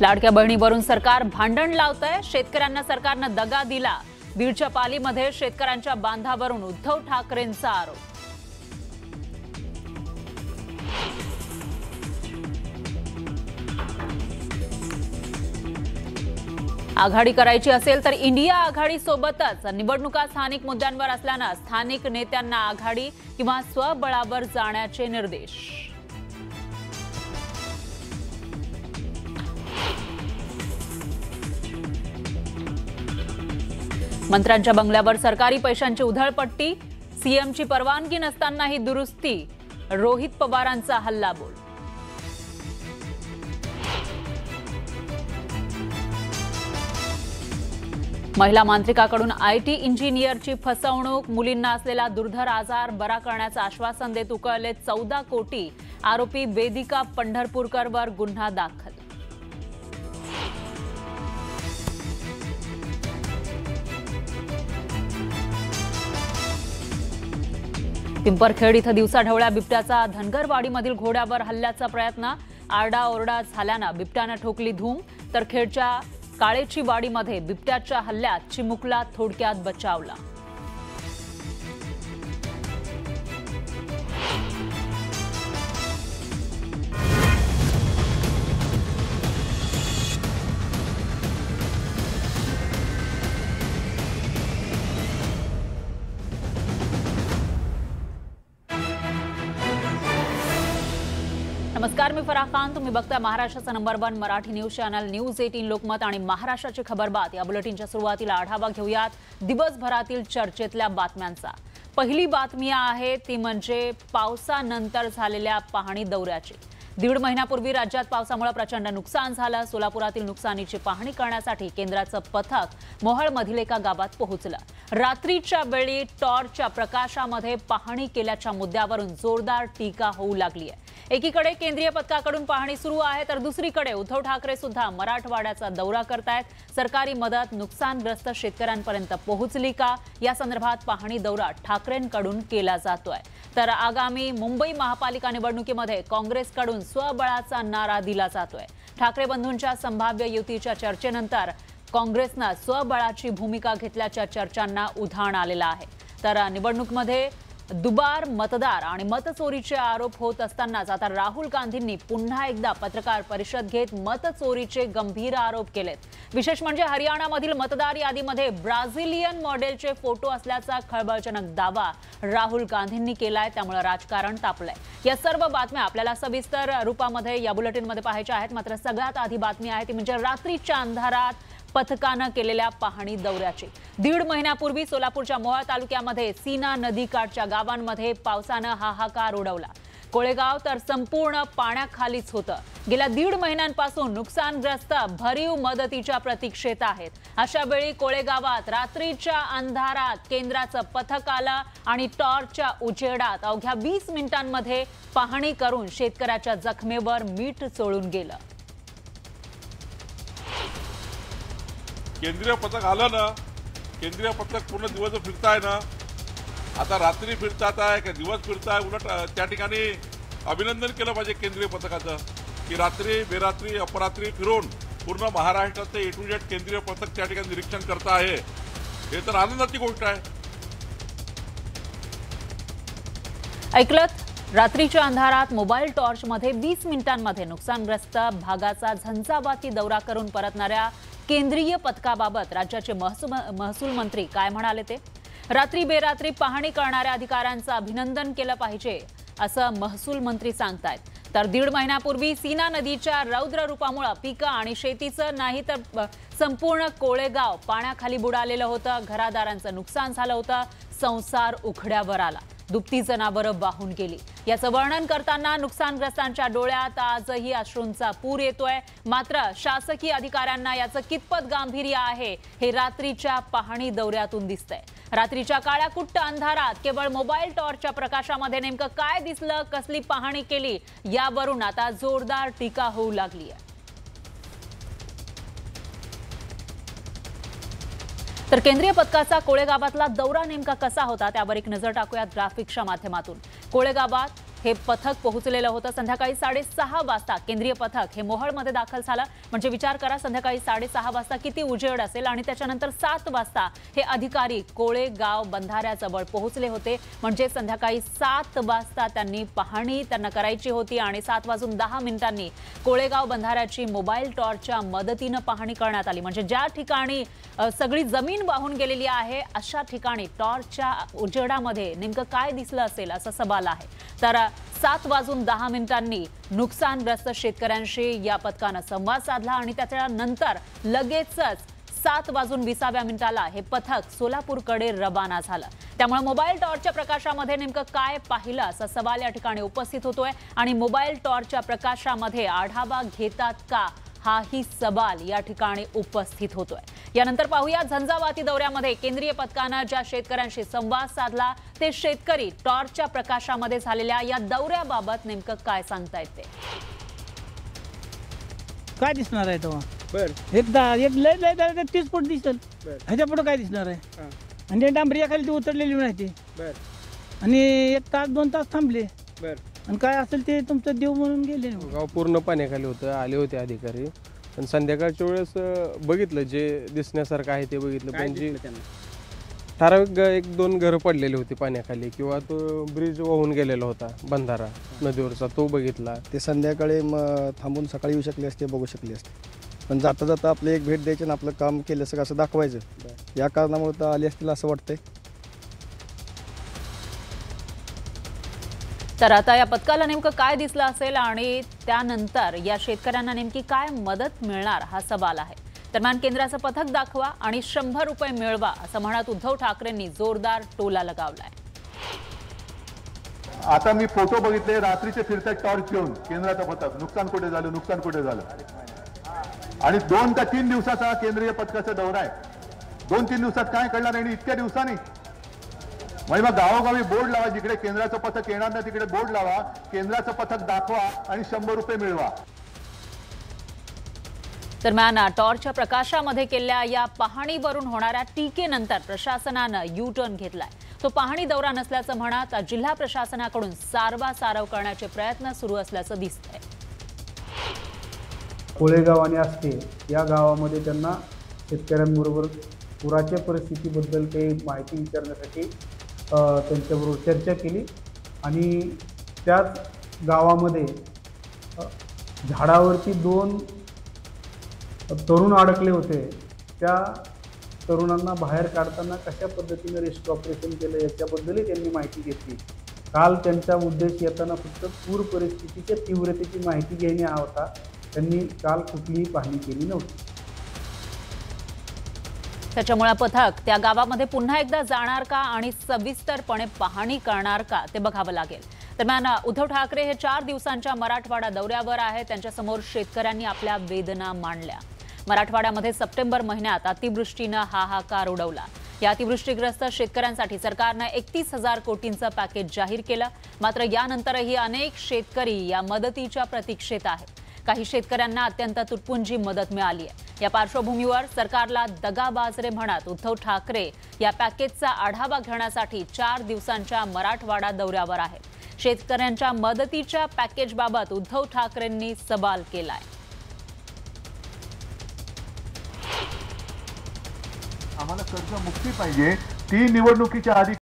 लाडक्या बहिणीवरून सरकार भांडण लावतंय। शेतकऱ्यांना सरकारने दगा दिला। बीडच्या पालीमध्ये शेतकऱ्यांच्या बांधावरून उद्धव ठाकरेंचा आरोप। आघाडी करायची असेल तर इंडिया आघाडी सोबतच। निवडणुका स्थानिक मुद्द्यांवर असल्याने स्थानिक नेत्यांना आघाडी किंवा स्वबळावर जाण्याचे निर्देश। मंत्र्यांच्या बंगल्यावर सरकारी पैशांची उधळपट्टी। सीएमची परवानगी नसतानाही दुरुस्ती। रोहित पवारांचा हल्लाबोल। महिला मांत्रिकाकडून आयटी इंजिनियरची फसवणूक। मुलींना असलेला दुर्धर आजार बरा करण्याचं आश्वासन देत उकळले 14 कोटी। आरोपी वेदिका पंढरपूरकरवर गुन्हा दाखल। पिंपरखेड इथं दिवसाढवळ्या बिबट्याचा धनगरवाडीमधील घोड्यावर हल्ल्याचा प्रयत्न। आरडाओरडा झाल्यानं बिबट्यानं ठोकली धूम। तर खेडच्या काळेची वाडीमध्ये बिबट्याच्या हल्ल्यात चिमुकला थोडक्यात बचावला। नमस्कार, मी फराह खान। तुम्ही बघताय महाराष्ट्राचा number 1 Marathi news channel news 18 Lokmat आणि महाराष्ट्राची खबरबात। या बुलेटिनच्या सुरुवातीला आढावा घेऊयात दिवसभरातील चर्चेतल्या बातम्यांचा। पहिली बातमी आहे ती म्हणजे पावसानंतर झालेल्या पाहणी दौऱ्याची। दीड महिन्यापूर्वी राज्यात पावसामुळे प्रचंड नुकसान झालं। सोलापुरातील नुकसानीची पाहणी करण्यासाठी केंद्राचं पथक मोहोळमधील एका गावात पोहोचलं। रात्रीच्या वेळी टॉर्चच्या प्रकाशामध्ये पाहणी केल्याच्या मुद्द्यावरून जोरदार टीका होऊ लागली आहे। एकीकडे केंद्रीय पथकाकडून पाहणी सुरू आहे तर दुसरीकडे उद्धव ठाकरे सुद्धा मराठवाड्याचा दौरा करतायत। सरकारी मदत नुकसानग्रस्त शेतकऱ्यांपर्यंत पोहोचली का या संदर्भात पाहणी दौरा ठाकरेंकडून केला जातोय। तर आगामी मुंबई महापालिका निवडणुकीमध्ये काँग्रेसकडून स्वबळाचा नारा दिला जातोय। ठाकरे बंधूंच्या संभाव्य युतीच्या चर्चेनंतर काँग्रेसने स्वबळाची भूमिका घेतल्याच्या चर्चांना उधाण आलेलं आहे। तर निवडणुकीमध्ये दुबार मतदार आणि मतचोरीचे आरोप होत असतानाच आता राहुल गांधींनी पुन्हा एकदा पत्रकार परिषद घेत मतचोरीचे गंभीर आरोप केलेत। विशेष म्हणजे हरियाणामधील मतदार यादीमध्ये ब्राझिलियन मॉडेलचे फोटो असल्याचा खळबळजनक दावा राहुल गांधींनी केलाय। त्यामुळे राजकारण तापलंय। या सर्व बातम्या आपल्याला सविस्तर रूपामध्ये या बुलेटिनमध्ये पाहायच्या आहेत। मात्र सगळ्यात आधी बातमी आहे ती म्हणजे रात्रीच्या अंधारात पथकानं केलेल्या पाहणी दौऱ्याची। दीड महिन्यापूर्वी सोलापूरच्या मोहोळ तालुक्यामध्ये सीना नदीकाठच्या गावांमध्ये पावसानं हाहाकार उडवला। कोळेगाव तर संपूर्ण पाण्याखालीच होतं। गेल्या दीड महिन्यांपासून नुकसानग्रस्त भरीव मदतीच्या प्रतीक्षेत आहेत। अशा वेळी कोळेगावात रात्रीच्या अंधारात केंद्राचं पथक आलं आणि टॉर्चच्या उजेडात अवघ्या 20 मिनिटांमध्ये पाहणी करून शेतकऱ्याच्या जखमेवर मीठ चोळून गेलं। केंद्रीय पथक आलं ना, केंद्रीय पथक पूर्ण दिवस फिरताय ना। आता रात्री फिरतात आहे का दिवस फिरताय? उलट त्या ठिकाणी अभिनंदन केलं पाहिजे केंद्रीय पथकाचं की रात्री बेरात्री अपरात्री फिरून पूर्ण महाराष्ट्राचे A to Z केंद्रीय पथक त्या ठिकाणी निरीक्षण करत आहे। हे तर आनंदाची गोष्ट आहे। ऐकलत, रात्रीच्या अंधारात मोबाईल टॉर्चमध्ये 20 मिनिटांमध्ये नुकसानग्रस्त भागाचा झंझावाती दौरा करून परतणाऱ्या केंद्रीय पथकाबाबत राज्याचे महसूल मंत्री काय म्हणाले ते? रात्री बेरात्री पाहणी करणाऱ्या अधिकाऱ्यांचं अभिनंदन केलं पाहिजे असं महसूल मंत्री सांगतायत। तर दीड महिन्यापूर्वी सीना नदीच्या रौद्र रूपामुळे पिकं आणि शेतीचं नाही तर संपूर्ण कोळेगाव पाण्याखाली बुडालेलं होतं। घरादारांचं नुकसान झालं होतं। संसार उखड्यावर आला। दुभती जनावरं वाहून गेली। याचं वर्णन करताना नुकसानग्रस्तांच्या डोळ्यात आजही अश्रूंचा पूर येतोय। मात्र शासकीय अधिकाऱ्यांना याचं कितपत गांभीर्य आहे हे रात्रीच्या पाहणी दौऱ्यातून दिसतंय। रात्रीच्या काळ्याकुट्ट अंधारात केवळ मोबाईल टॉर्चच्या प्रकाशामध्ये नेमकं काय दिसलं, कसली पाहणी केली यावरून आता जोरदार टीका होऊ लागली आहे। तर केंद्रीय पथकाचा कोळेगावातला दौरा नेमका कसा होता त्यावर एक नजर टाकूयात ग्राफिक्सच्या माध्यमातून। कोळेगावात हे पथक पोहोचलेलं होतं. संध्याकाळी 6:30 वाजता केंद्रीय पथक हे मोहोळमध्ये दाखल झालं. म्हणजे विचार करा, संध्याकाळी 6:30 वाजता किती उजेड असेल. आणि त्याच्यानंतर 7 वाजता हे अधिकारी कोळेगाव बंधाऱ्याजवळ पोहोचले होते. म्हणजे संध्याकाळी 7 वाजता त्यांना करायची होती आणि 7:10 कोळेगाव बंधाऱ्याची मोबाईल टॉर्चच्या मदतीनं पाहणी करण्यात आली. म्हणजे ज्या ठिकाणी सगळी जमीन वाहून गेलेली आहे अशा ठिकाणी टॉर्चच्या उजेडामध्ये नेमकं काय दिसलं असेल असा सवाल आहे. तर 7:10 नुकसानग्रस्त शेतकऱ्यांशी या पथकानं संवाद साधला आणि त्याच्यानंतर लगेचच 7:20 हे पथक सोलापूरकडे रवाना झालं. त्यामुळे मोबाईल टॉर्चच्या प्रकाशामध्ये नेमकं काय पाहिलं असा सवाल या ठिकाणी उपस्थित होतोय. आणि मोबाईल टॉर्चच्या प्रकाशामध्ये आढावा घेतात का हाही सवाल या ठिकाणी उपस्थित होतोय. यानंतर पाहूया झंझावाती दौऱ्यामध्ये केंद्रीय पथकानं ज्या शेतकऱ्यांशी संवाद साधला ते शेतकरी टॉर्चच्या प्रकाशामध्ये झालेल्या या दौऱ्याबाबत नेमकं काय सांगतायत ते. काय दिसणार आहे तेव्हा एक लय 30 फूट दिसेल. ह्याच्या पुढे काय दिसणार आहे. आणि ते डांबरीखाली ती उतरलेली माहिती. आणि 1 तास 2 तास थांबले. आणि काय असेल ते तुमचं देव म्हणून गेले. गाव पूर्ण पाण्याखाली होतं. आले होते अधिकारी. पण संध्याकाळच्या वेळेस बघितलं जे दिसण्यासारखं आहे ते बघितलं. पण जी ठराविक 1-2 घरं पडलेली होती पाण्याखाली किंवा तो ब्रिज वाहून गेलेला होता बंधारा नदीवरचा तो बघितला. ते संध्याकाळी थांबून सकाळी येऊ शकले असते, बघू शकले असते. पण जाता जाता आपलं एक भेट द्यायची आणि आपलं काम केलं असं दाखवायचं. या कारणामुळे तर आले असतील असं वाटतंय. तर आता या पथकाला नेमकं काय दिसलं असेल आणि त्यानंतर या शेतकऱ्यांना नेमकी काय मदत मिळणार हा सवाल आहे. दरम्यान केंद्राचं पथक दाखवा आणि 100 रुपये मिळवा असं म्हणत उद्धव ठाकरेंनी जोरदार टोला लगावलाय. आता मी फोटो बघितले, रात्रीचे फिरतात टॉर्च घेऊन केंद्राचं पथक. नुकसान कुठे झालं. आणि 2 का 3 दिवसाचा केंद्रीय पथकाचा दौरा आहे. 2-3 दिवसात काय कळणार नाही. इतक्या दिवसांनी मग गावोगावी बोर्ड लावा. जिकडे केंद्राचं पथक येणार नाही तिकडे बोर्ड लावा. केंद्राचं पथक दाखवा आणि 100 रुपये मिळवा. दरम्यान टॉर्चच्या प्रकाशामध्ये केलेल्या या पाहणीवरून होणाऱ्या टीकेनंतर प्रशासनानं यू टर्न घेतलाय. तो पाहणी दौरा नसल्याचं म्हणत जिल्हा प्रशासनाकडून सारवासारव करण्याचे प्रयत्न सुरू असल्याचं दिसतंय. कोळेगाव आणि आष्टे या गावामध्ये त्यांना शेतकऱ्यांबरोबर पुराच्या परिस्थितीबद्दल काही माहिती विचारण्यासाठी त्यांच्याबरोबर चर्चा केली. आणि त्याच गावामध्ये झाडावरती 2 तरुण अडकले होते. त्या तरुणांना बाहेर काढताना कशा पद्धतीने रेस्क्यू ऑपरेशन केलं याच्याबद्दलही त्यांनी माहिती घेतली. काल त्यांचा उद्देश येताना फक्त पूर परिस्थितीच्या तीव्रतेची माहिती घेणे हा होता. त्यांनी काल कुठलीही पाहणी केली नव्हती. त्याच्यामुळे पथक त्या गावामध्ये पुन्हा एकदा जाणार का आणि सविस्तरपणे पाहणी करणार का ते बघावं लागेल. दरम्यान उद्धव ठाकरे हे 4 दिवसांच्या मराठवाडा दौऱ्यावर आहेत. त्यांच्यासमोर शेतकऱ्यांनी आपल्या वेदना मांडल्या. मराठवाड्यामध्ये सप्टेंबर महिन्यात अतिवृष्टीनं हाहाकार उडवला. या अतिवृष्टीग्रस्त शेतकऱ्यांसाठी सरकारनं 31,000 कोटींचं पॅकेज जाहीर केलं. मात्र यानंतरही अनेक शेतकरी या मदतीच्या प्रतीक्षेत आहेत. काही शेतकऱ्यांना अत्यंत तुटपुंजी मदत मिळाली आहे. या पार्श्वभूमीवर सरकारला दगाबाजरे म्हणत उद्धव ठाकरे या पॅकेजचा आढावा घेण्यासाठी 4 दिवसांच्या मराठवाडा दौऱ्यावर आहेत. शेतकऱ्यांच्या मदतीच्या पॅकेजबाबत उद्धव ठाकरेंनी सवाल केलाय. आम्हाला कर्ज मुक्ती पाहिजे. ती निवडणुकीच्या आधी